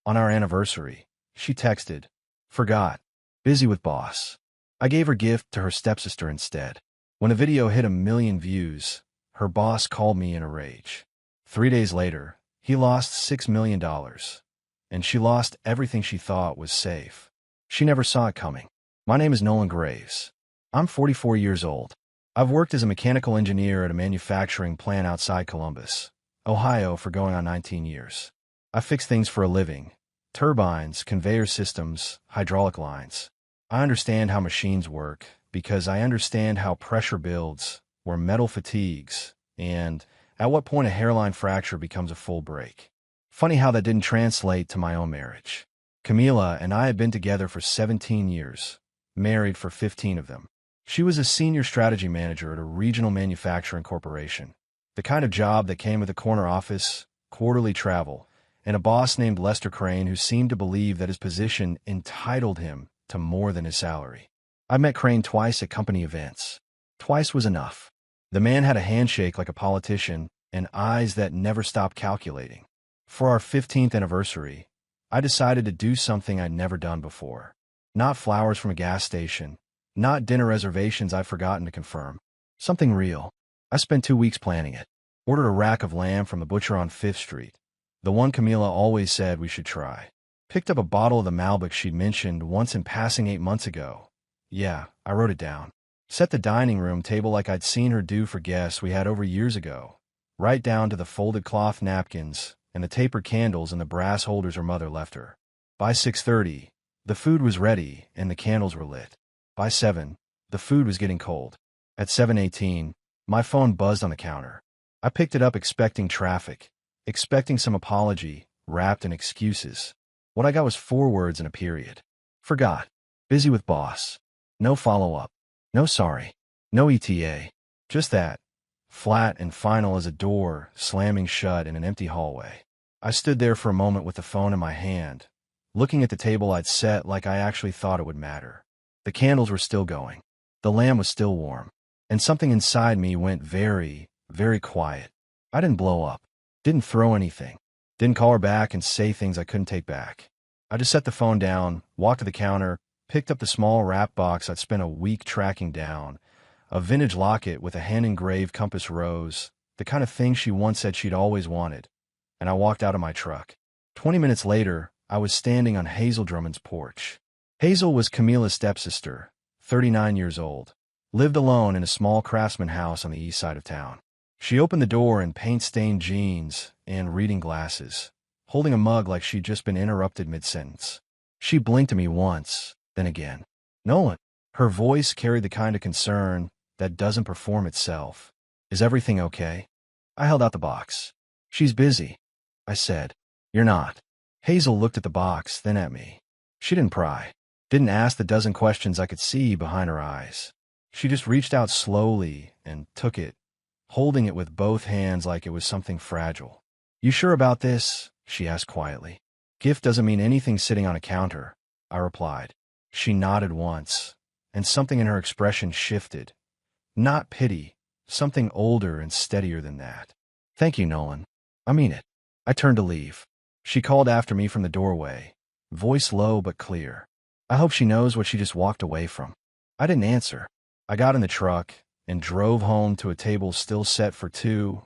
On our anniversary, she texted, "Forgot. Busy with boss." I gave her gift to her stepsister instead. When the video hit 1 million views, her boss called me in a rage. 3 days later, he lost $6 million, and she lost everything she thought was safe. She never saw it coming. My name is Nolan Graves. I'm 44 years old. I've worked as a mechanical engineer at a manufacturing plant outside Columbus, Ohio for going on 19 years. I fix things for a living: turbines, conveyor systems, hydraulic lines. I understand how machines work because I understand how pressure builds, where metal fatigues, and at what point a hairline fracture becomes a full break. Funny how that didn't translate to my own marriage. Camila and I had been together for 17 years, married for 15 of them. She was a senior strategy manager at a regional manufacturing corporation, the kind of job that came with a corner office, quarterly travel, and a boss named Lester Crane who seemed to believe that his position entitled him to more than his salary. I met Crane twice at company events. Twice was enough. The man had a handshake like a politician and eyes that never stopped calculating. For our 15th anniversary, I decided to do something I'd never done before. Not flowers from a gas station, not dinner reservations I'd forgotten to confirm. Something real. I spent 2 weeks planning it. Ordered a rack of lamb from the butcher on 5th Street, the one Camila always said we should try. Picked up a bottle of the Malbec she'd mentioned once in passing 8 months ago. Yeah, I wrote it down. Set the dining room table like I'd seen her do for guests we had over years ago, right down to the folded cloth napkins and the tapered candles in the brass holders her mother left her. By 6:30, the food was ready and the candles were lit. By 7, the food was getting cold. At 7:18, my phone buzzed on the counter. I picked it up expecting traffic, expecting some apology, wrapped in excuses. What I got was 4 words and a period. Forgot. Busy with boss. No follow-up. No sorry. No ETA. Just that. Flat and final as a door slamming shut in an empty hallway. I stood there for a moment with the phone in my hand, looking at the table I'd set like I actually thought it would matter. The candles were still going. The lamb was still warm. And something inside me went very, very quiet. I didn't blow up. Didn't throw anything. Didn't call her back and say things I couldn't take back. I just set the phone down, walked to the counter, picked up the small wrap box I'd spent a week tracking down, a vintage locket with a hand-engraved compass rose, the kind of thing she once said she'd always wanted, and I walked out of my truck. 20 minutes later, I was standing on Hazel Drummond's porch. Hazel was Camila's stepsister, 39 years old, lived alone in a small craftsman house on the east side of town. She opened the door in paint-stained jeans and reading glasses, holding a mug like she'd just been interrupted mid-sentence. She blinked at me once, then again. "Nolan." Her voice carried the kind of concern that doesn't perform itself. "Is everything okay?" I held out the box. "She's busy," I said. "You're not." Hazel looked at the box, then at me. She didn't pry. Didn't ask the dozen questions I could see behind her eyes. She just reached out slowly and took it, holding it with both hands like it was something fragile. "You sure about this?" she asked quietly. "Gift doesn't mean anything sitting on a counter," I replied. She nodded once, and something in her expression shifted. Not pity, something older and steadier than that. "Thank you, Nolan. I mean it." I turned to leave. She called after me from the doorway, voice low but clear. I hope she knows what she just walked away from. I didn't answer. I got in the truck and drove home to a table still set for 2,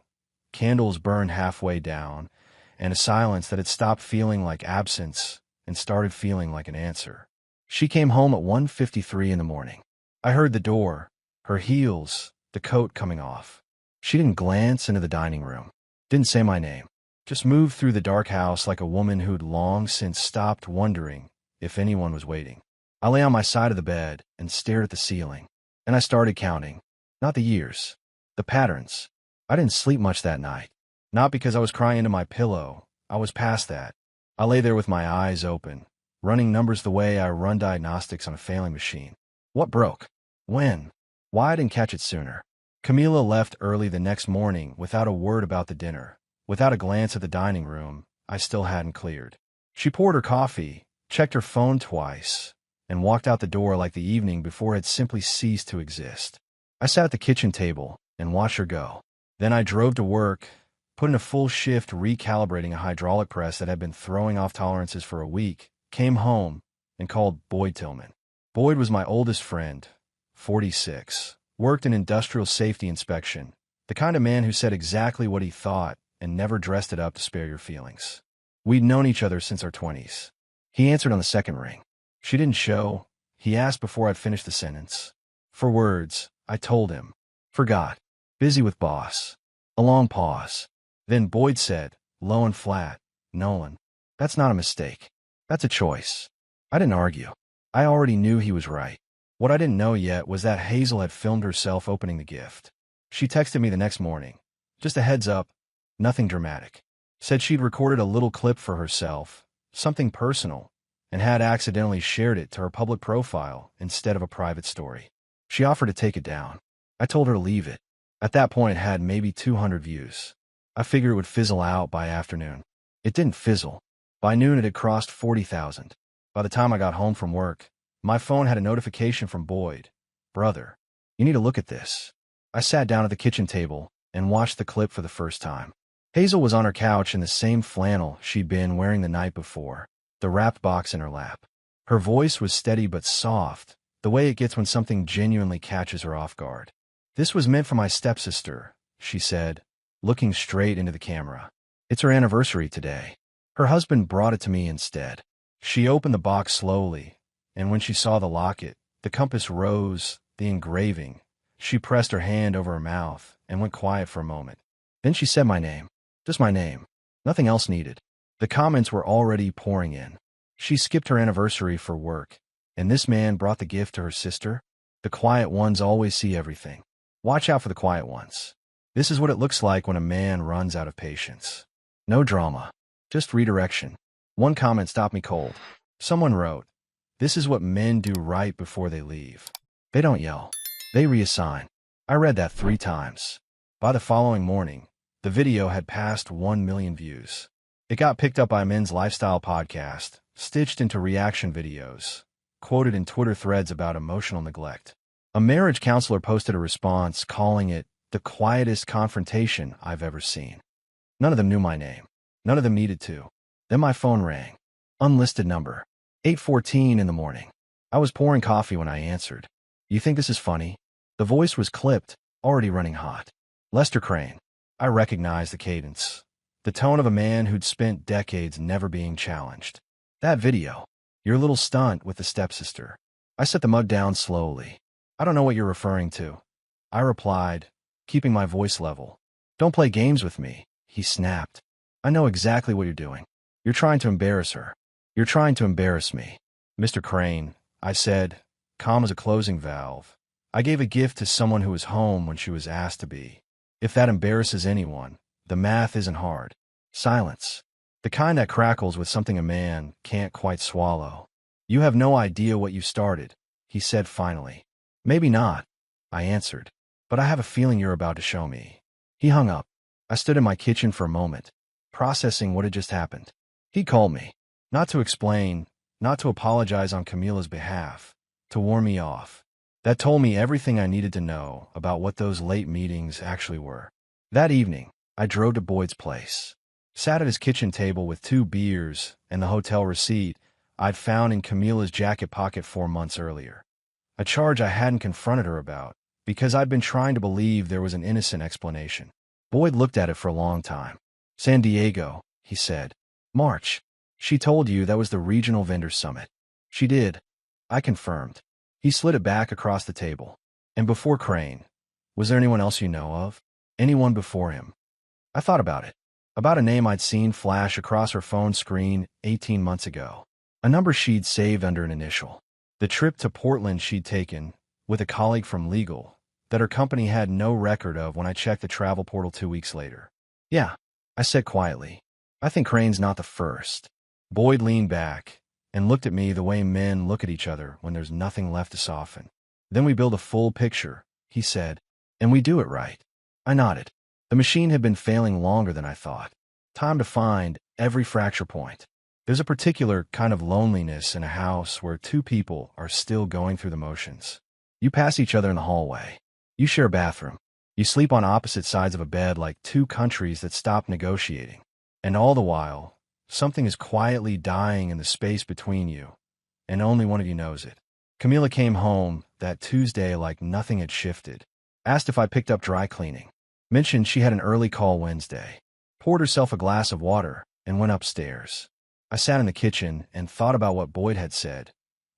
candles burned halfway down, and a silence that had stopped feeling like absence and started feeling like an answer. She came home at 1:53 in the morning. I heard the door, her heels, the coat coming off. She didn't glance into the dining room, didn't say my name, just moved through the dark house like a woman who'd long since stopped wondering if anyone was waiting. I lay on my side of the bed and stared at the ceiling, and I started counting. Not the years, the patterns. I didn't sleep much that night. Not because I was crying into my pillow. I was past that. I lay there with my eyes open, running numbers the way I run diagnostics on a failing machine. What broke? When? Why I didn't catch it sooner? Camila left early the next morning without a word about the dinner, without a glance at the dining room I still hadn't cleared. She poured her coffee, checked her phone twice, and walked out the door like the evening before had simply ceased to exist. I sat at the kitchen table and watched her go. Then I drove to work, put in a full shift recalibrating a hydraulic press that had been throwing off tolerances for a week, came home, and called Boyd Tillman. Boyd was my oldest friend, 46, worked in industrial safety inspection, the kind of man who said exactly what he thought and never dressed it up to spare your feelings. We'd known each other since our 20s. He answered on the second ring. She didn't show, he asked before I'd finished the sentence. For words, I told him. Forgot. Busy with boss. A long pause. Then Boyd said, low and flat, Nolan, that's not a mistake. That's a choice. I didn't argue. I already knew he was right. What I didn't know yet was that Hazel had filmed herself opening the gift. She texted me the next morning. Just a heads up, nothing dramatic. Said she'd recorded a little clip for herself, something personal, and had accidentally shared it to her public profile instead of a private story. She offered to take it down. I told her to leave it. At that point, it had maybe 200 views. I figured it would fizzle out by afternoon. It didn't fizzle. By noon, it had crossed 40,000. By the time I got home from work, my phone had a notification from Boyd. Brother, you need to look at this. I sat down at the kitchen table and watched the clip for the first time. Hazel was on her couch in the same flannel she'd been wearing the night before, the wrapped box in her lap. Her voice was steady but soft, the way it gets when something genuinely catches her off guard. This was meant for my stepsister, she said, looking straight into the camera. It's her anniversary today. Her husband brought it to me instead. She opened the box slowly, and when she saw the locket, the compass rose, the engraving, she pressed her hand over her mouth and went quiet for a moment. Then she said my name. Just my name. Nothing else needed. The comments were already pouring in. She skipped her anniversary for work, and this man brought the gift to her sister. The quiet ones always see everything. Watch out for the quiet ones. This is what it looks like when a man runs out of patience. No drama. Just redirection. One comment stopped me cold. Someone wrote, "This is what men do right before they leave. They don't yell. They reassign." I read that 3 times. By the following morning, the video had passed 1 million views. It got picked up by a men's lifestyle podcast, stitched into reaction videos, quoted in Twitter threads about emotional neglect. A marriage counselor posted a response calling it the quietest confrontation I've ever seen. None of them knew my name. None of them needed to. Then my phone rang. Unlisted number. 8:14 in the morning. I was pouring coffee when I answered. You think this is funny? The voice was clipped, already running hot. Lester Crane. I recognized the cadence. The tone of a man who'd spent decades never being challenged. That video. Your little stunt with the stepsister. I set the mug down slowly. I don't know what you're referring to. I replied, keeping my voice level. Don't play games with me, he snapped. I know exactly what you're doing. You're trying to embarrass her. You're trying to embarrass me. Mr. Crane, I said, calm as a closing valve. I gave a gift to someone who was home when she was asked to be. If that embarrasses anyone, the math isn't hard. Silence. The kind that crackles with something a man can't quite swallow. You have no idea what you started, he said finally. Maybe not, I answered, but I have a feeling you're about to show me. He hung up. I stood in my kitchen for a moment, processing what had just happened. He called me, not to explain, not to apologize on Camila's behalf, to warn me off. That told me everything I needed to know about what those late meetings actually were. That evening, I drove to Boyd's place, sat at his kitchen table with 2 beers and the hotel receipt I'd found in Camila's jacket pocket 4 months earlier. A charge I hadn't confronted her about, because I'd been trying to believe there was an innocent explanation. Boyd looked at it for a long time. San Diego, he said. March. She told you that was the regional vendor summit. She did. I confirmed. He slid it back across the table. And before Crane, was there anyone else you know of? Anyone before him? I thought about it. About a name I'd seen flash across her phone screen 18 months ago. A number she'd saved under an initial. The trip to Portland she'd taken, with a colleague from legal, that her company had no record of when I checked the travel portal 2 weeks later. Yeah, I said quietly. I think Crane's not the first. Boyd leaned back and looked at me the way men look at each other when there's nothing left to soften. Then we build a full picture, he said, and we do it right. I nodded. The machine had been failing longer than I thought. Time to find every fracture point. There's a particular kind of loneliness in a house where 2 people are still going through the motions. You pass each other in the hallway. You share a bathroom. You sleep on opposite sides of a bed like two countries that stopped negotiating. And all the while, something is quietly dying in the space between you, and only one of you knows it. Camila came home that Tuesday like nothing had shifted. Asked if I picked up dry cleaning. Mentioned she had an early call Wednesday. Poured herself a glass of water and went upstairs. I sat in the kitchen and thought about what Boyd had said.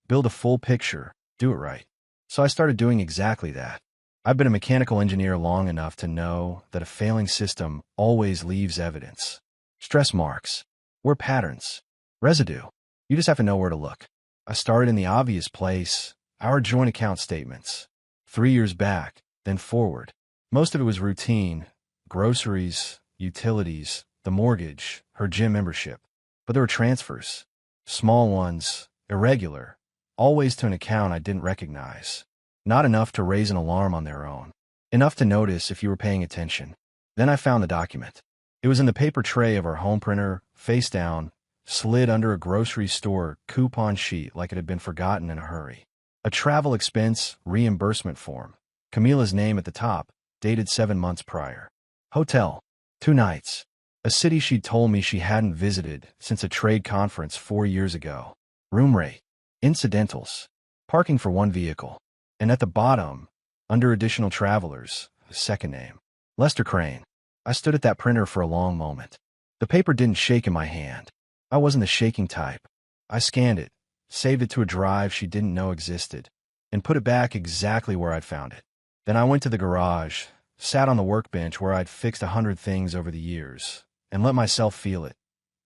Build a full picture, do it right. So I started doing exactly that. I've been a mechanical engineer long enough to know that a failing system always leaves evidence. Stress marks. We're patterns. Residue. You just have to know where to look. I started in the obvious place, our joint account statements. 3 years back, then forward. Most of it was routine. Groceries, utilities, the mortgage, her gym membership. But there were transfers. Small ones, irregular, always to an account I didn't recognize. Not enough to raise an alarm on their own. Enough to notice if you were paying attention. Then I found the document. It was in the paper tray of our home printer, face down, slid under a grocery store coupon sheet like it had been forgotten in a hurry. A travel expense reimbursement form. Camila's name at the top, dated 7 months prior. Hotel. 2 nights. A city she'd told me she hadn't visited since a trade conference 4 years ago. Room rate. Incidentals. Parking for 1 vehicle. And at the bottom, under additional travelers, a second name. Lester Crane. I stood at that printer for a long moment. The paper didn't shake in my hand. I wasn't the shaking type. I scanned it, saved it to a drive she didn't know existed, and put it back exactly where I'd found it. Then I went to the garage, sat on the workbench where I'd fixed 100 things over the years, and let myself feel it.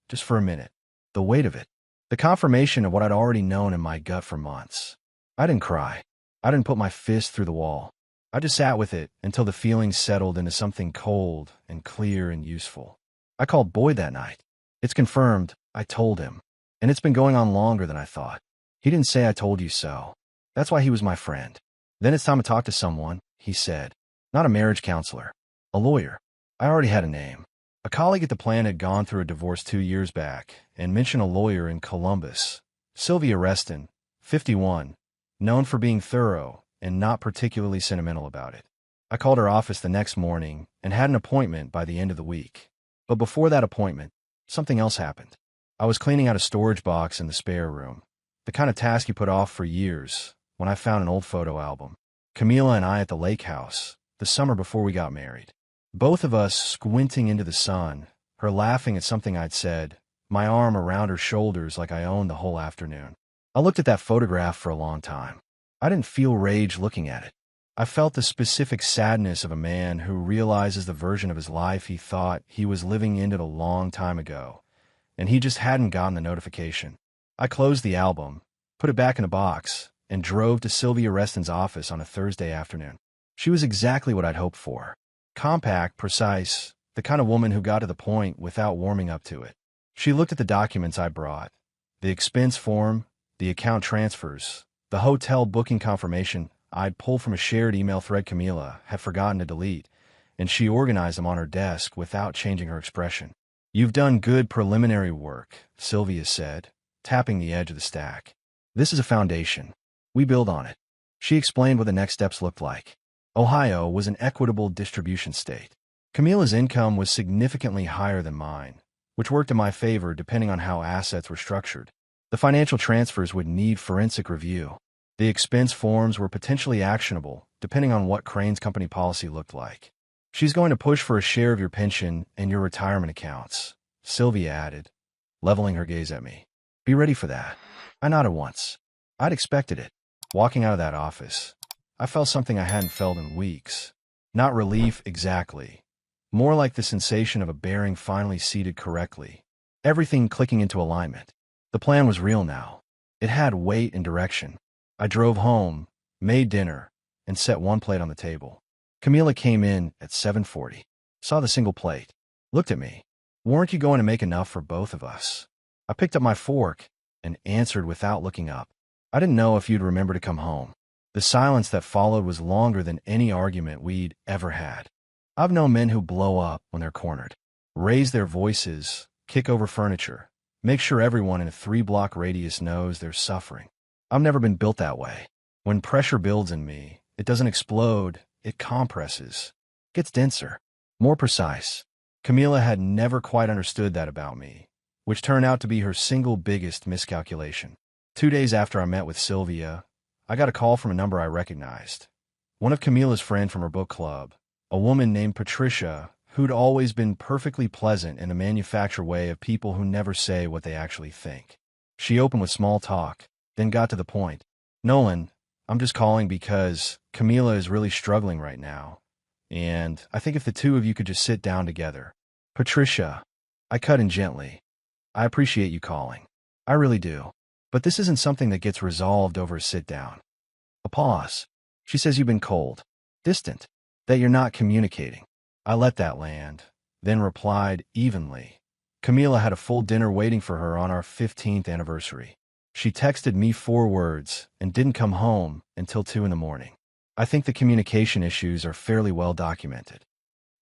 Just for a minute. The weight of it. The confirmation of what I'd already known in my gut for months. I didn't cry. I didn't put my fist through the wall. I just sat with it until the feelings settled into something cold and clear and useful. I called Boyd that night. It's confirmed, I told him. And it's been going on longer than I thought. He didn't say I told you so. That's why he was my friend. Then it's time to talk to someone, he said. Not a marriage counselor. A lawyer. I already had a name. A colleague at the plant had gone through a divorce 2 years back and mentioned a lawyer in Columbus. Sylvia Reston, 51, known for being thorough and not particularly sentimental about it. I called her office the next morning and had an appointment by the end of the week. But before that appointment, something else happened. I was cleaning out a storage box in the spare room, the kind of task you put off for years, when I found an old photo album. Camila and I at the lake house, the summer before we got married. Both of us squinting into the sun, her laughing at something I'd said, my arm around her shoulders like I owned the whole afternoon. I looked at that photograph for a long time. I didn't feel rage looking at it. I felt the specific sadness of a man who realizes the version of his life he thought he was living in it a long time ago, and he just hadn't gotten the notification. I closed the album, put it back in a box, and drove to Sylvia Reston's office on a Thursday afternoon. She was exactly what I'd hoped for. Compact, precise, the kind of woman who got to the point without warming up to it. She looked at the documents I brought, the expense form, the account transfers, the hotel booking confirmation I'd pulled from a shared email thread Camila had forgotten to delete, and she organized them on her desk without changing her expression. You've done good preliminary work, Sylvia said, tapping the edge of the stack. This is a foundation. We build on it. She explained what the next steps looked like. Ohio was an equitable distribution state. Camila's income was significantly higher than mine, which worked in my favor depending on how assets were structured. The financial transfers would need forensic review. The expense forms were potentially actionable, depending on what Crane's company policy looked like. She's going to push for a share of your pension and your retirement accounts, Sylvia added, leveling her gaze at me. Be ready for that. I nodded once. I'd expected it. Walking out of that office, I felt something I hadn't felt in weeks. Not relief exactly. More like the sensation of a bearing finally seated correctly. Everything clicking into alignment. The plan was real now. It had weight and direction. I drove home, made dinner, and set 1 plate on the table. Camila came in at 7:40. Saw the single plate. Looked at me. Weren't you going to make enough for both of us? I picked up my fork and answered without looking up. I didn't know if you'd remember to come home. The silence that followed was longer than any argument we'd ever had. I've known men who blow up when they're cornered, raise their voices, kick over furniture, make sure everyone in a 3-block radius knows they're suffering. I've never been built that way. When pressure builds in me, it doesn't explode, it compresses. Gets denser. More precise. Camila had never quite understood that about me, which turned out to be her single biggest miscalculation. 2 days after I met with Sylvia, I got a call from a number I recognized. One of Camila's friends from her book club, a woman named Patricia, who'd always been perfectly pleasant in the manufactured way of people who never say what they actually think. She opened with small talk, then got to the point. Nolan, I'm just calling because Camila is really struggling right now, and I think if the two of you could just sit down together. Patricia, I cut in gently. I appreciate you calling. I really do. But this isn't something that gets resolved over a sit-down. A pause. She says you've been cold, distant, that you're not communicating. I let that land, then replied evenly. Camila had a full dinner waiting for her on our 15th anniversary. She texted me 4 words and didn't come home until 2 in the morning. I think the communication issues are fairly well documented.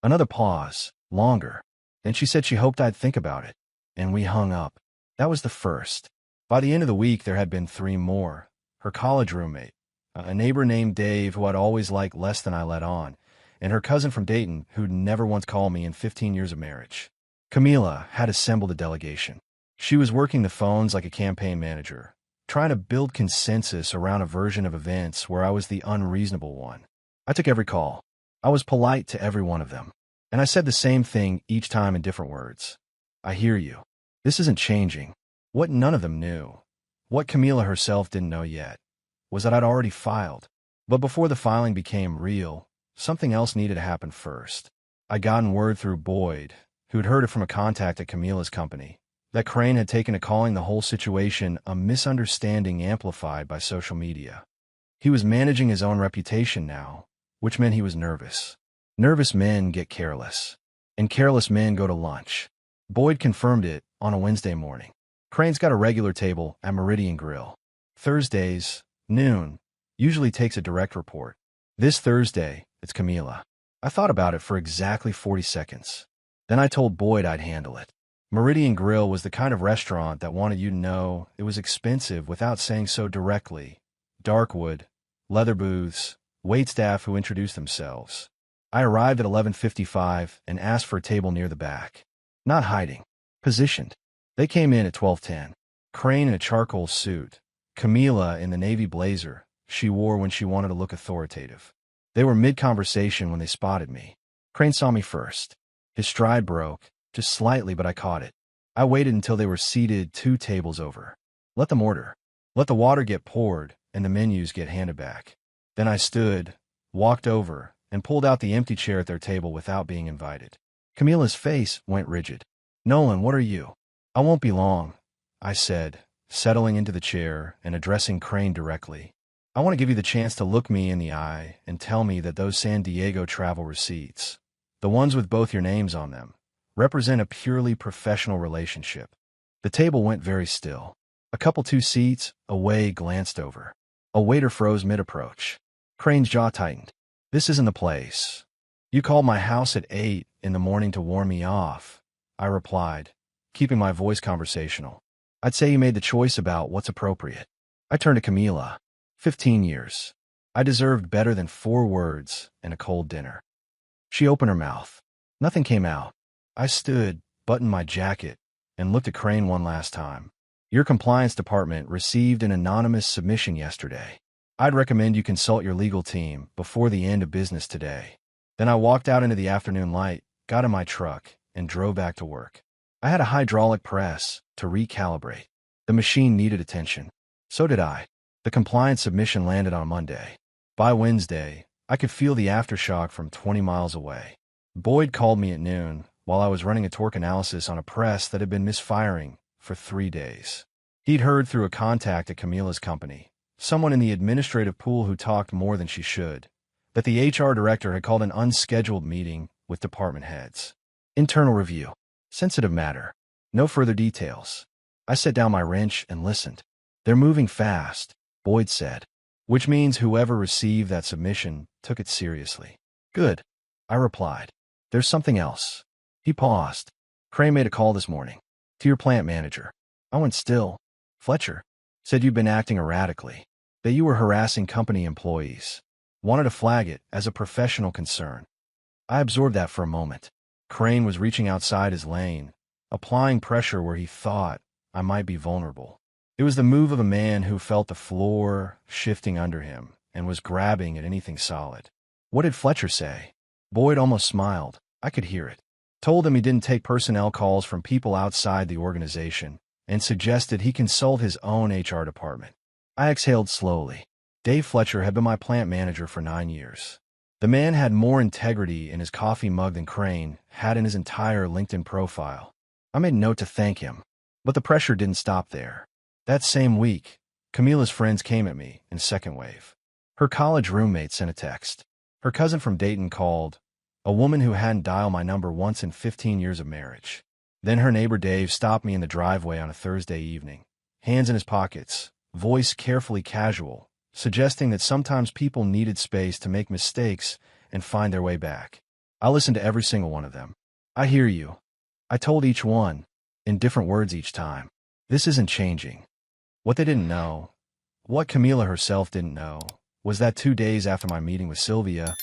Another pause, longer. Then she said she hoped I'd think about it. And we hung up. That was the first. By the end of the week, there had been 3 more. Her college roommate, a neighbor named Dave who I'd always liked less than I let on, and her cousin from Dayton who'd never once called me in 15 years of marriage. Camila had assembled a delegation. She was working the phones like a campaign manager, trying to build consensus around a version of events where I was the unreasonable one. I took every call. I was polite to every one of them. And I said the same thing each time in different words. I hear you. This isn't changing. What none of them knew, what Camila herself didn't know yet, was that I'd already filed. But before the filing became real, something else needed to happen first. I'd gotten word through Boyd, who'd heard it from a contact at Camila's company, that Crane had taken to calling the whole situation a misunderstanding amplified by social media. He was managing his own reputation now, which meant he was nervous. Nervous men get careless, and careless men go to lunch. Boyd confirmed it on a Wednesday morning. Crane's got a regular table at Meridian Grill. Thursdays, noon, usually takes a direct report. This Thursday, it's Camila. I thought about it for exactly 40 seconds. Then I told Boyd I'd handle it. Meridian Grill was the kind of restaurant that wanted you to know it was expensive without saying so directly. Darkwood, leather booths, waitstaff who introduced themselves. I arrived at 11:55 and asked for a table near the back. Not hiding. Positioned. They came in at 12:10. Crane in a charcoal suit. Camila in the navy blazer she wore when she wanted to look authoritative. They were mid-conversation when they spotted me. Crane saw me first. His stride broke, just slightly, but I caught it. I waited until they were seated 2 tables over. Let them order. Let the water get poured and the menus get handed back. Then I stood, walked over, and pulled out the empty chair at their table without being invited. Camila's face went rigid. Nolan, what are you? I won't be long, I said, settling into the chair and addressing Crane directly. I want to give you the chance to look me in the eye and tell me that those San Diego travel receipts, the ones with both your names on them, represent a purely professional relationship. The table went very still. A couple 2 seats away glanced over. A waiter froze mid-approach. Crane's jaw tightened. This isn't the place. You called my house at 8 in the morning to warn me off, I replied, keeping my voice conversational. I'd say you made the choice about what's appropriate. I turned to Camila. 15 years. I deserved better than 4 words and a cold dinner. She opened her mouth. Nothing came out. I stood, buttoned my jacket, and looked at Crane one last time. Your compliance department received an anonymous submission yesterday. I'd recommend you consult your legal team before the end of business today. Then I walked out into the afternoon light, got in my truck, and drove back to work. I had a hydraulic press to recalibrate. The machine needed attention. So did I. The compliance submission landed on Monday. By Wednesday, I could feel the aftershock from 20 miles away. Boyd called me at noon while I was running a torque analysis on a press that had been misfiring for 3 days. He'd heard through a contact at Camila's company, someone in the administrative pool who talked more than she should, that the HR director had called an unscheduled meeting with department heads. Internal review. Sensitive matter. No further details. I set down my wrench and listened. They're moving fast, Boyd said, which means whoever received that submission took it seriously. Good, I replied. There's something else. He paused. Crane made a call this morning. To your plant manager. I went still. Fletcher said you'd been acting erratically, that you were harassing company employees. Wanted to flag it as a professional concern. I absorbed that for a moment. Crane was reaching outside his lane, applying pressure where he thought I might be vulnerable. It was the move of a man who felt the floor shifting under him and was grabbing at anything solid. What did Fletcher say? Boyd almost smiled. I could hear it. Told him he didn't take personnel calls from people outside the organization and suggested he consult his own HR department. I exhaled slowly. Dave Fletcher had been my plant manager for 9 years. The man had more integrity in his coffee mug than Crane had in his entire LinkedIn profile. I made note to thank him, but the pressure didn't stop there. That same week, Camila's friends came at me in second wave. Her college roommate sent a text. Her cousin from Dayton called, a woman who hadn't dialed my number once in 15 years of marriage. Then her neighbor Dave stopped me in the driveway on a Thursday evening, hands in his pockets, voice carefully casual, suggesting that sometimes people needed space to make mistakes and find their way back. I listened to every single one of them. I hear you. I told each one, in different words each time. This isn't changing. What they didn't know, what Camila herself didn't know, was that 2 days after my meeting with Sylvia,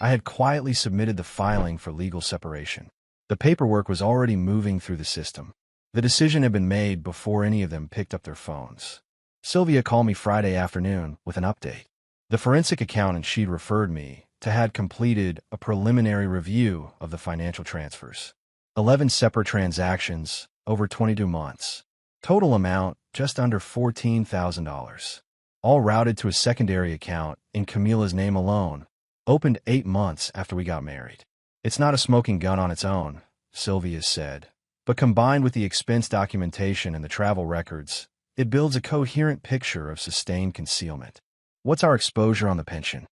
I had quietly submitted the filing for legal separation. The paperwork was already moving through the system. The decision had been made before any of them picked up their phones. Sylvia called me Friday afternoon with an update. The forensic accountant she'd referred me to had completed a preliminary review of the financial transfers. 11 separate transactions over 22 months. Total amount just under $14,000. All routed to a secondary account in Camila's name alone, opened 8 months after we got married. It's not a smoking gun on its own, Sylvia said, but combined with the expense documentation and the travel records, it builds a coherent picture of sustained concealment. What's our exposure on the pension?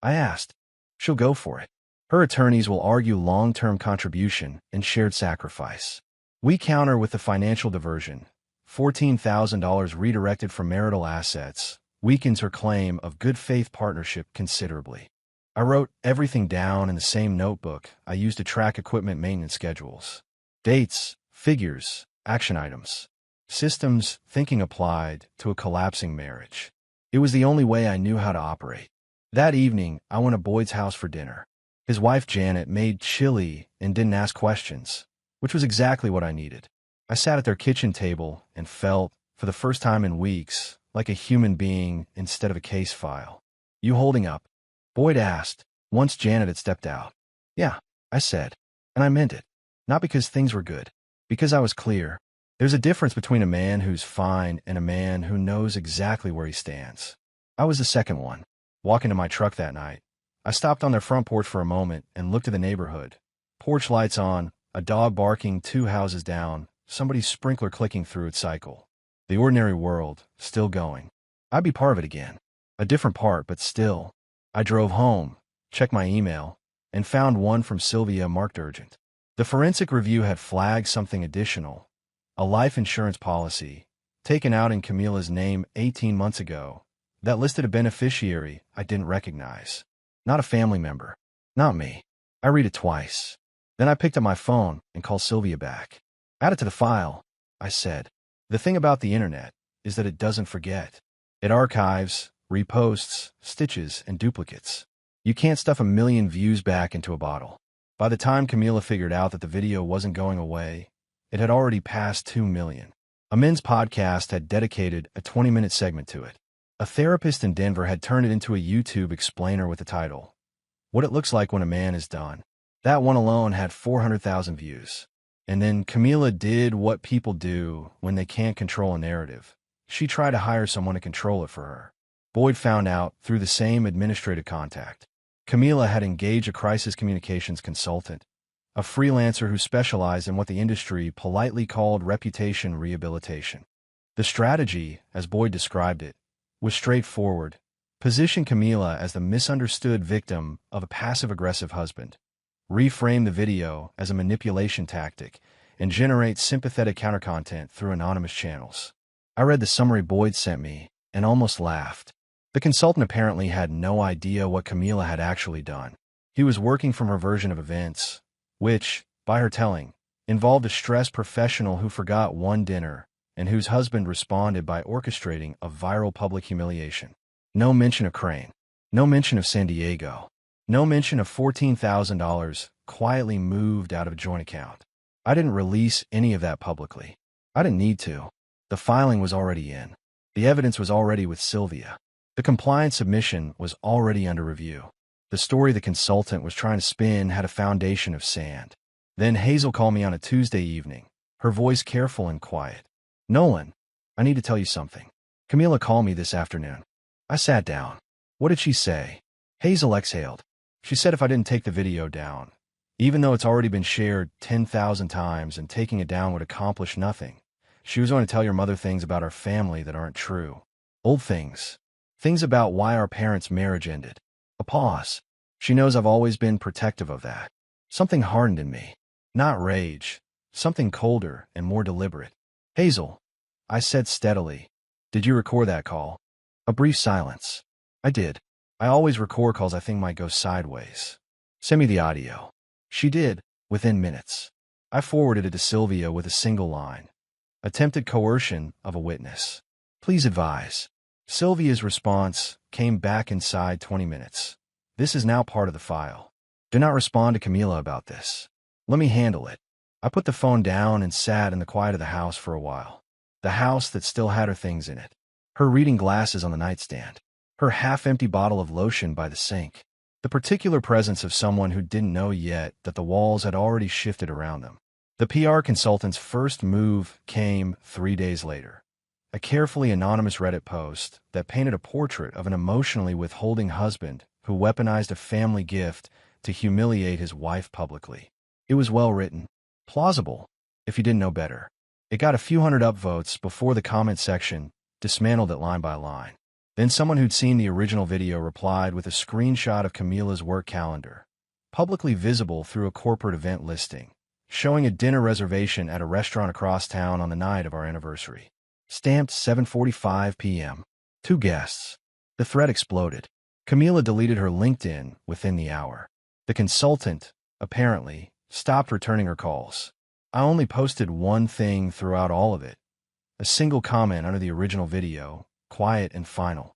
I asked. She'll go for it. Her attorneys will argue long-term contribution and shared sacrifice. We counter with the financial diversion. $14,000 redirected from marital assets weakens her claim of good faith partnership considerably. I wrote everything down in the same notebook I used to track equipment maintenance schedules. Dates, figures, action items. Systems thinking applied to a collapsing marriage. It was the only way I knew how to operate. That evening, I went to Boyd's house for dinner. His wife Janet made chili and didn't ask questions, which was exactly what I needed. I sat at their kitchen table and felt, for the first time in weeks, like a human being instead of a case file. You holding up? Boyd asked, once Janet had stepped out. Yeah, I said, and I meant it. Not because things were good, because I was clear. There's a difference between a man who's fine and a man who knows exactly where he stands. I was the second one. Walking to my truck that night, I stopped on their front porch for a moment and looked at the neighborhood. Porch lights on, a dog barking 2 houses down, somebody's sprinkler clicking through its cycle. The ordinary world, still going. I'd be part of it again. A different part, but still. I drove home, checked my email, and found one from Sylvia marked urgent. The forensic review had flagged something additional. A life insurance policy, taken out in Camila's name 18 months ago, that listed a beneficiary I didn't recognize. Not a family member. Not me. I read it twice. Then I picked up my phone and called Sylvia back. Add it to the file, I said. The thing about the internet is that it doesn't forget. It archives, reposts, stitches, and duplicates. You can't stuff 1 million views back into a bottle. By the time Camila figured out that the video wasn't going away, it had already passed 2 million. A men's podcast had dedicated a 20-minute segment to it. A therapist in Denver had turned it into a YouTube explainer with the title, What It Looks Like When a Man Is Done. That one alone had 400,000 views. And then Camila did what people do when they can't control a narrative. She tried to hire someone to control it for her. Boyd found out through the same administrative contact. Camila had engaged a crisis communications consultant, a freelancer who specialized in what the industry politely called reputation rehabilitation. The strategy, as Boyd described it, was straightforward. Position Camila as the misunderstood victim of a passive-aggressive husband. Reframe the video as a manipulation tactic and generate sympathetic countercontent through anonymous channels. I read the summary Boyd sent me and almost laughed. The consultant apparently had no idea what Camila had actually done. He was working from her version of events, which, by her telling, involved a stressed professional who forgot one dinner and whose husband responded by orchestrating a viral public humiliation. No mention of Crane. No mention of San Diego. No mention of $14,000 quietly moved out of a joint account. I didn't release any of that publicly. I didn't need to. The filing was already in. The evidence was already with Sylvia. The compliance submission was already under review. The story the consultant was trying to spin had a foundation of sand. Then Hazel called me on a Tuesday evening, her voice careful and quiet. "Nolan, I need to tell you something. Camila called me this afternoon." I sat down. "What did she say?" Hazel exhaled. "She said if I didn't take the video down, even though it's already been shared 10,000 times and taking it down would accomplish nothing, she was going to tell your mother things about our family that aren't true. Old things. Things about why our parents' marriage ended." A pause. "She knows I've always been protective of that." Something hardened in me. Not rage. Something colder and more deliberate. "Hazel," I said steadily, "did you record that call?" A brief silence. "I did. I always record calls I think might go sideways." "Send me the audio." She did, within minutes. I forwarded it to Sylvia with a single line. "Attempted coercion of a witness. Please advise." Sylvia's response came back inside 20 minutes. "This is now part of the file. Do not respond to Camila about this. Let me handle it." I put the phone down and sat in the quiet of the house for a while. The house that still had her things in it. Her reading glasses on the nightstand. Her half-empty bottle of lotion by the sink. The particular presence of someone who didn't know yet that the walls had already shifted around them. The PR consultant's first move came 3 days later. A carefully anonymous Reddit post that painted a portrait of an emotionally withholding husband who weaponized a family gift to humiliate his wife publicly. It was well written. Plausible, if you didn't know better. It got a few hundred upvotes before the comment section dismantled it line by line. Then someone who'd seen the original video replied with a screenshot of Camila's work calendar, publicly visible through a corporate event listing, showing a dinner reservation at a restaurant across town on the night of our anniversary. Stamped 7:45 p.m. 2 guests. The thread exploded. Camila deleted her LinkedIn within the hour. The consultant, apparently, stopped returning her calls. I only posted one thing throughout all of it. A single comment under the original video, quiet and final.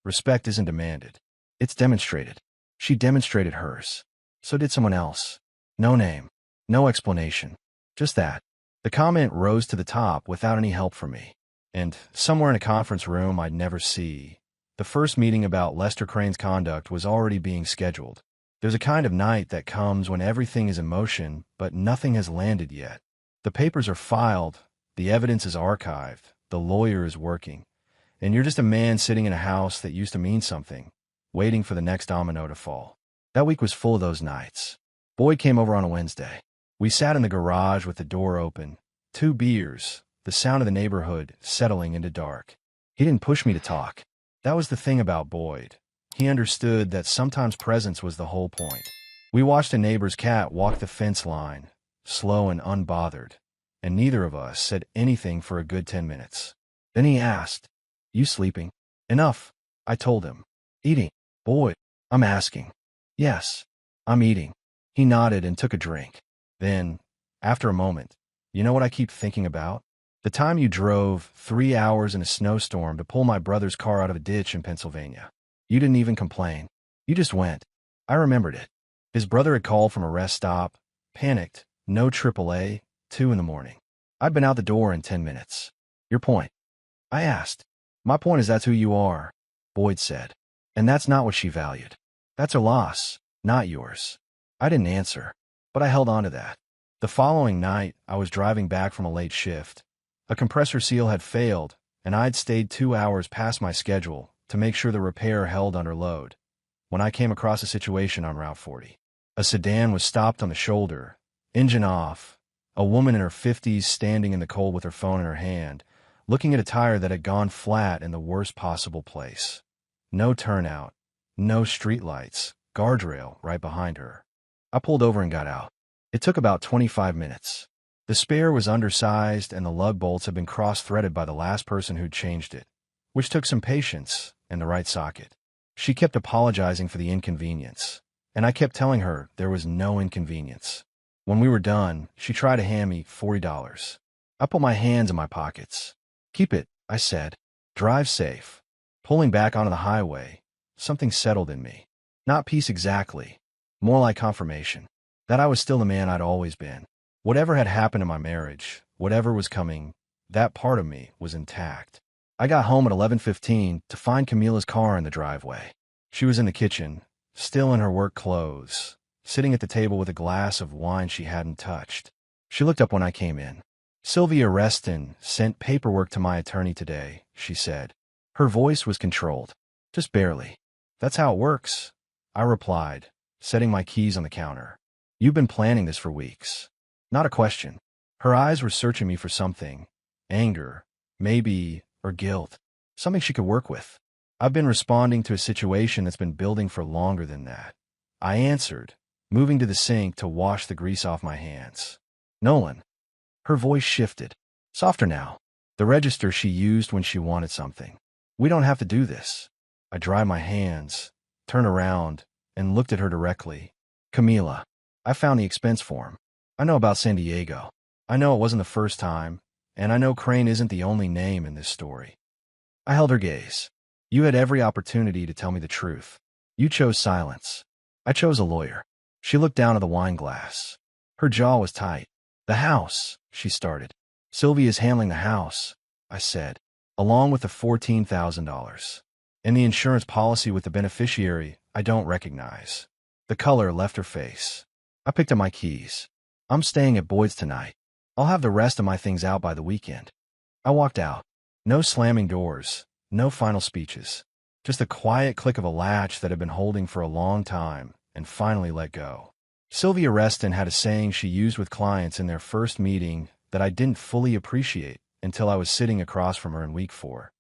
"Respect isn't demanded. It's demonstrated." She demonstrated hers. So did someone else. No name. No explanation. Just that. The comment rose to the top without any help from me. And somewhere in a conference room I'd never see, the first meeting about Lester Crane's conduct was already being scheduled. There's a kind of night that comes when everything is in motion, but nothing has landed yet. The papers are filed, the evidence is archived, the lawyer is working, and you're just a man sitting in a house that used to mean something, waiting for the next domino to fall. That week was full of those nights. Boyd came over on a Wednesday. We sat in the garage with the door open, 2 beers, the sound of the neighborhood settling into dark. He didn't push me to talk. That was the thing about Boyd. He understood that sometimes presence was the whole point. We watched a neighbor's cat walk the fence line, slow and unbothered, and neither of us said anything for a good 10 minutes. Then he asked, "You sleeping?" "Enough," I told him. "Eating?" "Boyd, I'm asking." "Yes, I'm eating." He nodded and took a drink. Then, after a moment, "You know what I keep thinking about? The time you drove 3 hours in a snowstorm to pull my brother's car out of a ditch in Pennsylvania. You didn't even complain. You just went." I remembered it. His brother had called from a rest stop, panicked, no AAA, 2 in the morning. I'd been out the door in 10 minutes. "Your point?" I asked. "My point is that's who you are," Boyd said. "And that's not what she valued. That's her loss, not yours." I didn't answer, but I held on to that. The following night, I was driving back from a late shift. A compressor seal had failed, and I'd stayed 2 hours past my schedule to make sure the repair held under load, when I came across a situation on Route 40. A sedan was stopped on the shoulder, engine off, a woman in her 50s standing in the cold with her phone in her hand, looking at a tire that had gone flat in the worst possible place. No turnout, no streetlights, guardrail right behind her. I pulled over and got out. It took about 25 minutes. The spare was undersized and the lug bolts had been cross-threaded by the last person who'd changed it, which took some patience and the right socket. She kept apologizing for the inconvenience, and I kept telling her there was no inconvenience. When we were done, she tried to hand me $40. I put my hands in my pockets. "Keep it," I said. "Drive safe." Pulling back onto the highway, something settled in me. Not peace exactly. More like confirmation. That I was still the man I'd always been. Whatever had happened in my marriage, whatever was coming, that part of me was intact. I got home at 11:15 to find Camila's car in the driveway. She was in the kitchen, still in her work clothes, sitting at the table with a glass of wine she hadn't touched. She looked up when I came in. "Sylvia Reston sent paperwork to my attorney today," she said. Her voice was controlled. "Just barely." "That's how it works," I replied, setting my keys on the counter. "You've been planning this for weeks." Not a question. Her eyes were searching me for something. Anger, maybe, or guilt. Something she could work with. "I've been responding to a situation that's been building for longer than that," I answered, moving to the sink to wash the grease off my hands. "Nolan." Her voice shifted. Softer now. The register she used when she wanted something. "We don't have to do this." I dried my hands, turned around, and looked at her directly. "Camila, I found the expense form. I know about San Diego. I know it wasn't the first time, and I know Crane isn't the only name in this story." I held her gaze. "You had every opportunity to tell me the truth. You chose silence. I chose a lawyer." She looked down at the wine glass. Her jaw was tight. "The house," she started. "Sylvia's handling the house," I said, "along with the $14,000. And the insurance policy with the beneficiary I don't recognize." The color left her face. I picked up my keys. "I'm staying at Boyd's tonight. I'll have the rest of my things out by the weekend." I walked out. No slamming doors, no final speeches. Just the quiet click of a latch that had been holding for a long time and finally let go. Sylvia Reston had a saying she used with clients in their first meeting that I didn't fully appreciate until I was sitting across from her in week 4.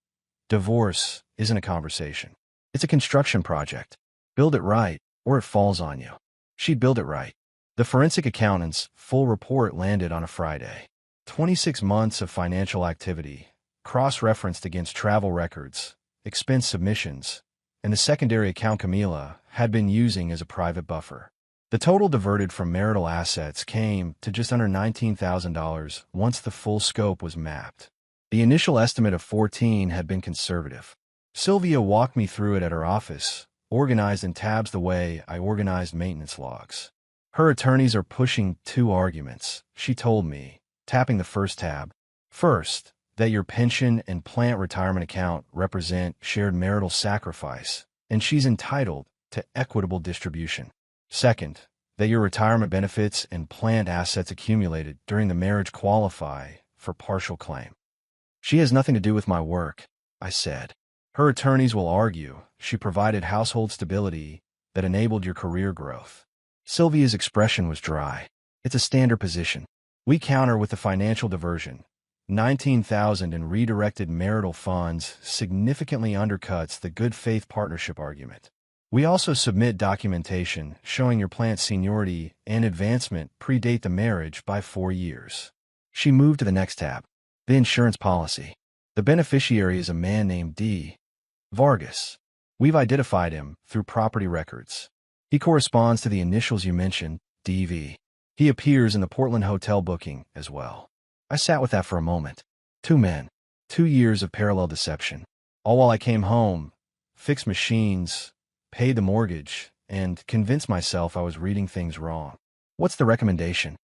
"Divorce isn't a conversation. It's a construction project. Build it right, or it falls on you." She'd build it right. The forensic accountant's full report landed on a Friday. 26 months of financial activity, cross-referenced against travel records, expense submissions, and the secondary account Camila had been using as a private buffer. The total diverted from marital assets came to just under $19,000 once the full scope was mapped. The initial estimate of 14 had been conservative. Sylvia walked me through it at her office, organized in tabs the way I organized maintenance logs. "Her attorneys are pushing 2 arguments," she told me, tapping the first tab. "First, that your pension and plant retirement account represent shared marital sacrifice, and she's entitled to equitable distribution. Second, that your retirement benefits and plant assets accumulated during the marriage qualify for partial claim." "She has nothing to do with my work," I said. "Her attorneys will argue she provided household stability that enabled your career growth." Sylvia's expression was dry. "It's a standard position. We counter with the financial diversion. 19,000 in redirected marital funds significantly undercuts the good faith partnership argument. We also submit documentation showing your plant's seniority and advancement predate the marriage by 4 years." She moved to the next tab. "The insurance policy. The beneficiary is a man named D. Vargas. We've identified him through property records. He corresponds to the initials you mentioned, DV. He appears in the Portland hotel booking as well." I sat with that for a moment. 2 men, 2 years of parallel deception. All while I came home, fixed machines, paid the mortgage, and convinced myself I was reading things wrong. "What's the recommendation?"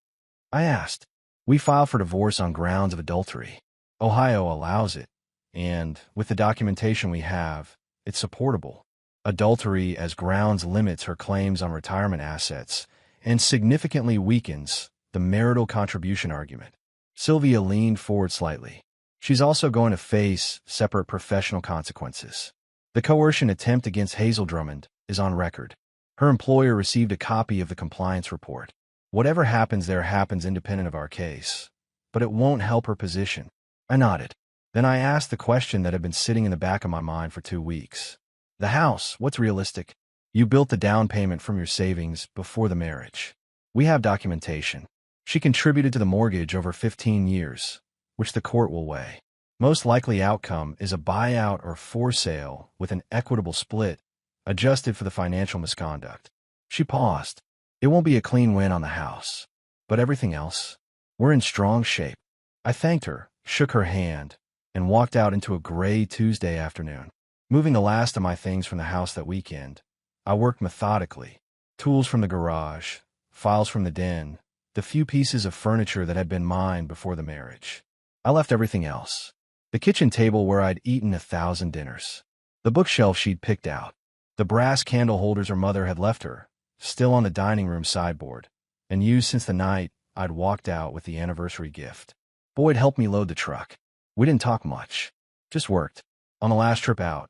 I asked. "We file for divorce on grounds of adultery. Ohio allows it, and with the documentation we have, it's supportable. Adultery as grounds limits her claims on retirement assets and significantly weakens the marital contribution argument." Sylvia leaned forward slightly. "She's also going to face separate professional consequences. The coercion attempt against Hazel Drummond is on record. Her employer received a copy of the compliance report. Whatever happens there happens independent of our case, but it won't help her position." I nodded. Then I asked the question that had been sitting in the back of my mind for 2 weeks. "The house, what's realistic? You built the down payment from your savings before the marriage. We have documentation. She contributed to the mortgage over 15 years, which the court will weigh. Most likely outcome is a buyout or for sale with an equitable split, adjusted for the financial misconduct." She paused. "It won't be a clean win on the house, but everything else, we're in strong shape." I thanked her, shook her hand, and walked out into a gray Tuesday afternoon. Moving the last of my things from the house that weekend, I worked methodically. Tools from the garage, files from the den, the few pieces of furniture that had been mine before the marriage. I left everything else. The kitchen table where I'd eaten 1,000 dinners. The bookshelf she'd picked out. The brass candle holders her mother had left her, still on the dining room sideboard, and used since the night I'd walked out with the anniversary gift. Boyd helped me load the truck. We didn't talk much, just worked. On the last trip out,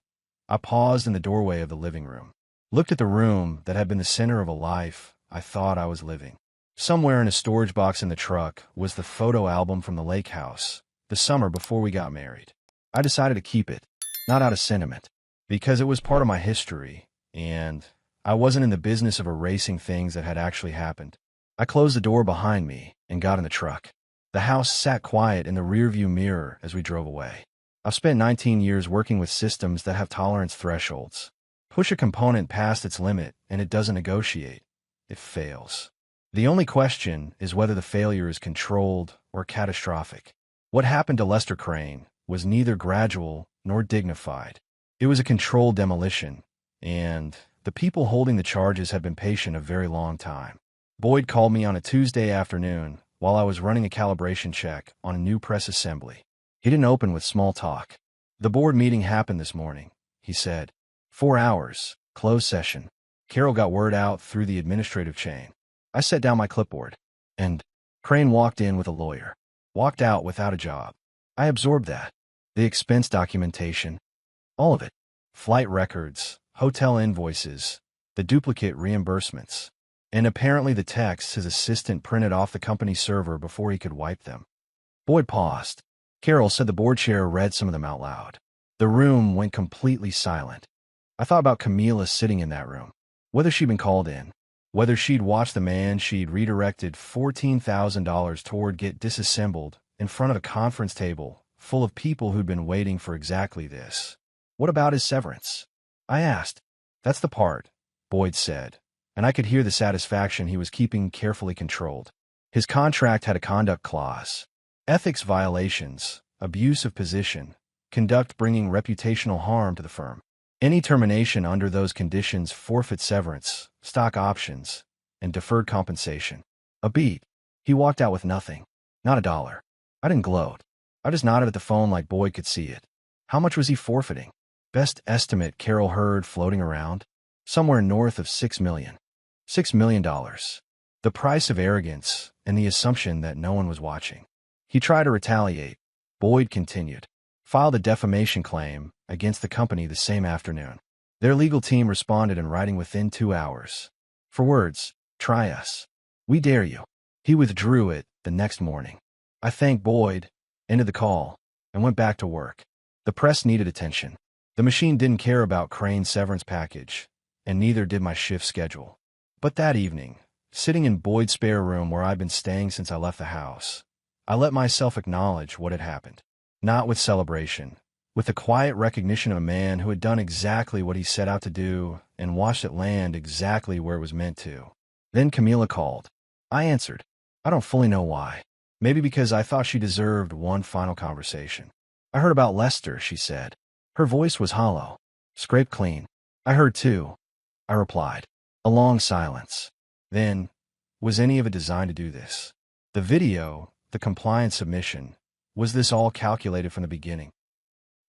I paused in the doorway of the living room, looked at the room that had been the center of a life I thought I was living. Somewhere in a storage box in the truck was the photo album from the lake house, the summer before we got married. I decided to keep it, not out of sentiment, because it was part of my history, and I wasn't in the business of erasing things that had actually happened. I closed the door behind me and got in the truck. The house sat quiet in the rearview mirror as we drove away. I've spent 19 years working with systems that have tolerance thresholds. Push a component past its limit and it doesn't negotiate. It fails. The only question is whether the failure is controlled or catastrophic. What happened to Lester Crane was neither gradual nor dignified. It was a controlled demolition, and the people holding the charges had been patient a very long time. Boyd called me on a Tuesday afternoon while I was running a calibration check on a new press assembly. He didn't open with small talk. "The board meeting happened this morning," he said. 4 hours, closed session. Carol got word out through the administrative chain. I set down my clipboard, and Crane walked in with a lawyer. Walked out without a job. I absorbed that. The expense documentation. All of it. Flight records, hotel invoices, the duplicate reimbursements. And apparently the texts his assistant printed off the company server before he could wipe them. Boyd paused. Carol said the board chair read some of them out loud. The room went completely silent. I thought about Camila sitting in that room. Whether she'd been called in. Whether she'd watched the man she'd redirected $14,000 toward get disassembled in front of a conference table full of people who'd been waiting for exactly this. What about his severance? I asked. That's the part, Boyd said, and I could hear the satisfaction he was keeping carefully controlled. His contract had a conduct clause. Ethics violations, abuse of position, conduct bringing reputational harm to the firm. Any termination under those conditions forfeit severance, stock options, and deferred compensation. A beat. He walked out with nothing. Not a dollar. I didn't gloat. I just nodded at the phone like Boyd could see it. How much was he forfeiting? Best estimate Carol heard floating around? Somewhere north of $6 million. $6 million. The price of arrogance and the assumption that no one was watching. He tried to retaliate. Boyd continued. Filed a defamation claim against the company the same afternoon. Their legal team responded in writing within 2 hours. For words, try us. We dare you. He withdrew it the next morning. I thanked Boyd, ended the call, and went back to work. The press needed attention. The machine didn't care about Crane's severance package, and neither did my shift schedule. But that evening, sitting in Boyd's spare room where I'd been staying since I left the house, I let myself acknowledge what had happened. Not with celebration, with the quiet recognition of a man who had done exactly what he set out to do and watched it land exactly where it was meant to. Then Camila called. I answered. I don't fully know why. Maybe because I thought she deserved one final conversation. I heard about Lester, she said. Her voice was hollow, scraped clean. I heard too, I replied. A long silence. Then, was any of it designed to do this? The video, the compliance submission, was this all calculated from the beginning?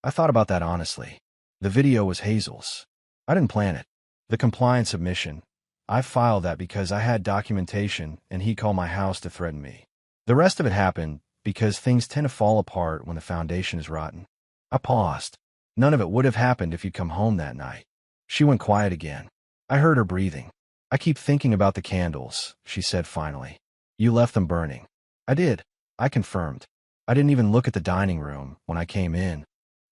I thought about that honestly. The video was Hazel's. I didn't plan it. The compliance submission, I filed that because I had documentation and he called my house to threaten me. The rest of it happened because things tend to fall apart when the foundation is rotten. I paused. None of it would have happened if you'd come home that night. She went quiet again. I heard her breathing. I keep thinking about the candles, she said finally. You left them burning. I did, I confirmed. I didn't even look at the dining room when I came in.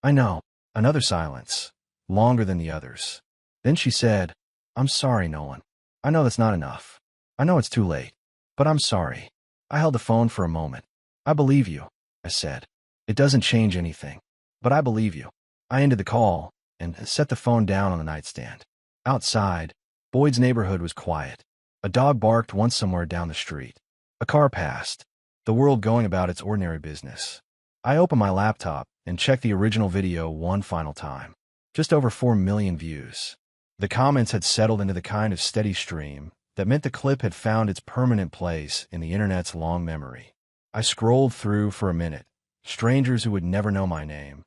I know. Another silence, longer than the others. Then she said, I'm sorry, Nolan. I know that's not enough. I know it's too late. But I'm sorry. I held the phone for a moment. I believe you, I said. It doesn't change anything. But I believe you. I ended the call and set the phone down on the nightstand. Outside, Boyd's neighborhood was quiet. A dog barked once somewhere down the street. A car passed, the world going about its ordinary business. I opened my laptop and checked the original video one final time. Just over 4 million views. The comments had settled into the kind of steady stream that meant the clip had found its permanent place in the internet's long memory. I scrolled through for a minute, strangers who would never know my name.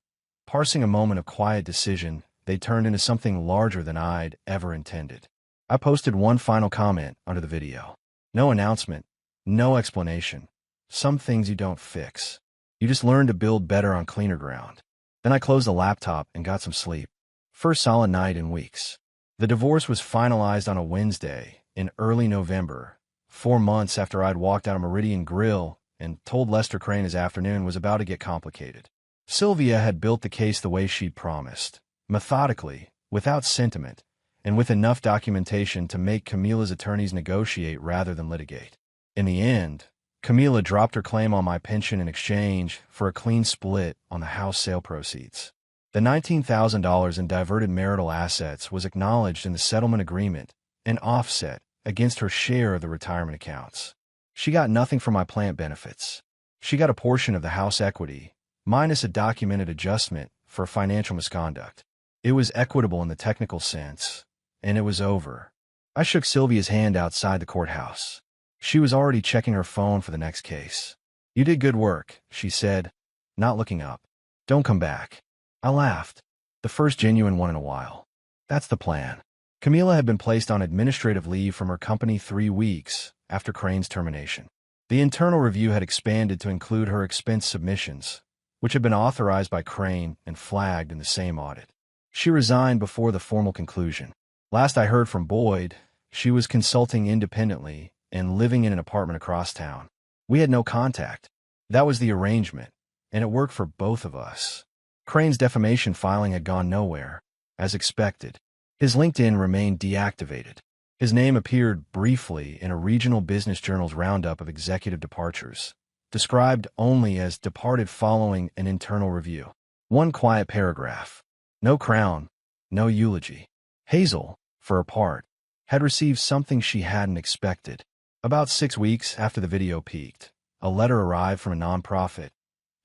Parsing a moment of quiet decision, they turned into something larger than I'd ever intended. I posted one final comment under the video. No announcement, no explanation. Some things you don't fix. You just learn to build better on cleaner ground. Then I closed the laptop and got some sleep. First solid night in weeks. The divorce was finalized on a Wednesday in early November, 4 months after I'd walked out of Meridian Grill and told Lester Crane his afternoon was about to get complicated. Sylvia had built the case the way she'd promised, methodically, without sentiment, and with enough documentation to make Camila's attorneys negotiate rather than litigate. In the end, Camila dropped her claim on my pension in exchange for a clean split on the house sale proceeds. The $19,000 in diverted marital assets was acknowledged in the settlement agreement and offset against her share of the retirement accounts. She got nothing from my plant benefits. She got a portion of the house equity, minus a documented adjustment for financial misconduct. It was equitable in the technical sense, and it was over. I shook Sylvia's hand outside the courthouse. She was already checking her phone for the next case. "You did good work," she said, not looking up. "Don't come back." I laughed. The first genuine one in a while. That's the plan. Camila had been placed on administrative leave from her company 3 weeks after Crane's termination. The internal review had expanded to include her expense submissions, which had been authorized by Crane and flagged in the same audit. She resigned before the formal conclusion. Last I heard from Boyd, she was consulting independently and living in an apartment across town. We had no contact. That was the arrangement, and it worked for both of us. Crane's defamation filing had gone nowhere, as expected. His LinkedIn remained deactivated. His name appeared briefly in a regional business journal's roundup of executive departures, described only as departed following an internal review. One quiet paragraph. No crown, no eulogy. Hazel, for her part, had received something she hadn't expected. About 6 weeks after the video peaked, a letter arrived from a nonprofit,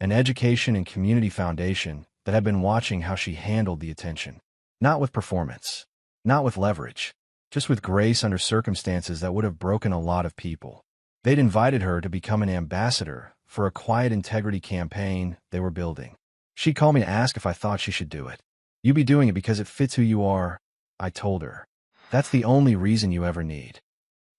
an education and community foundation that had been watching how she handled the attention. Not with performance, not with leverage, just with grace under circumstances that would have broken a lot of people. They'd invited her to become an ambassador for a quiet integrity campaign they were building. She called me to ask if I thought she should do it. "You be doing it because it fits who you are," I told her. "That's the only reason you ever need."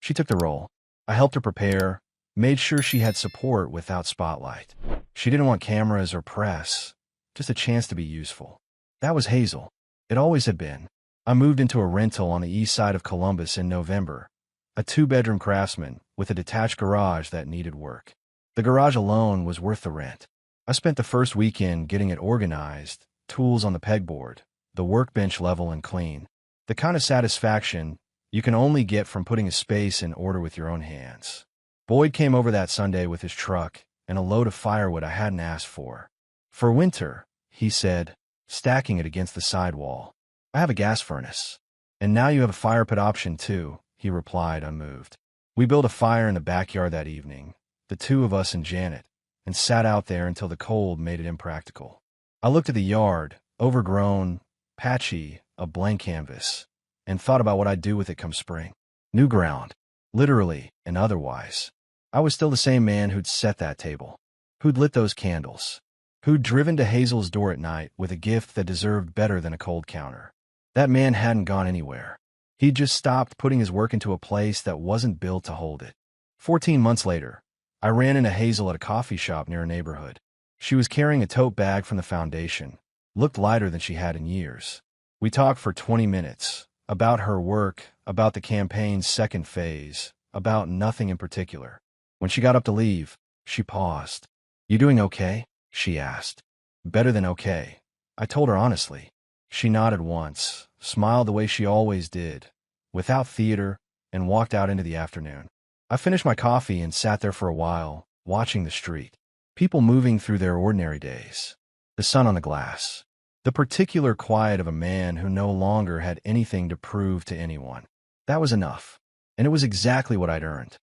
She took the role. I helped her prepare, made sure she had support without spotlight. She didn't want cameras or press, just a chance to be useful. That was Hazel. It always had been. I moved into a rental on the east side of Columbus in November, a 2-bedroom Craftsman with a detached garage that needed work. The garage alone was worth the rent. I spent the first weekend getting it organized, tools on the pegboard, the workbench level and clean. The kind of satisfaction you can only get from putting a space in order with your own hands. Boyd came over that Sunday with his truck and a load of firewood I hadn't asked for. "For winter," he said, stacking it against the sidewall. "I have a gas furnace." "And now you have a fire pit option too," he replied, unmoved. We built a fire in the backyard that evening, the two of us and Janet, and sat out there until the cold made it impractical. I looked at the yard, overgrown, patchy, a blank canvas, and thought about what I'd do with it come spring. New ground, literally and otherwise. I was still the same man who'd set that table, who'd lit those candles, who'd driven to Hazel's door at night with a gift that deserved better than a cold counter. That man hadn't gone anywhere. He'd just stopped putting his work into a place that wasn't built to hold it. 14 months later, I ran into Hazel at a coffee shop near a neighborhood. She was carrying a tote bag from the foundation, looked lighter than she had in years. We talked for 20 minutes, about her work, about the campaign's second phase, about nothing in particular. When she got up to leave, she paused. "You doing okay?" she asked. "Better than okay," I told her honestly. She nodded once, smiled the way she always did, without theater, and walked out into the afternoon. I finished my coffee and sat there for a while, watching the street. People moving through their ordinary days. The sun on the glass. The particular quiet of a man who no longer had anything to prove to anyone. That was enough. And it was exactly what I'd earned.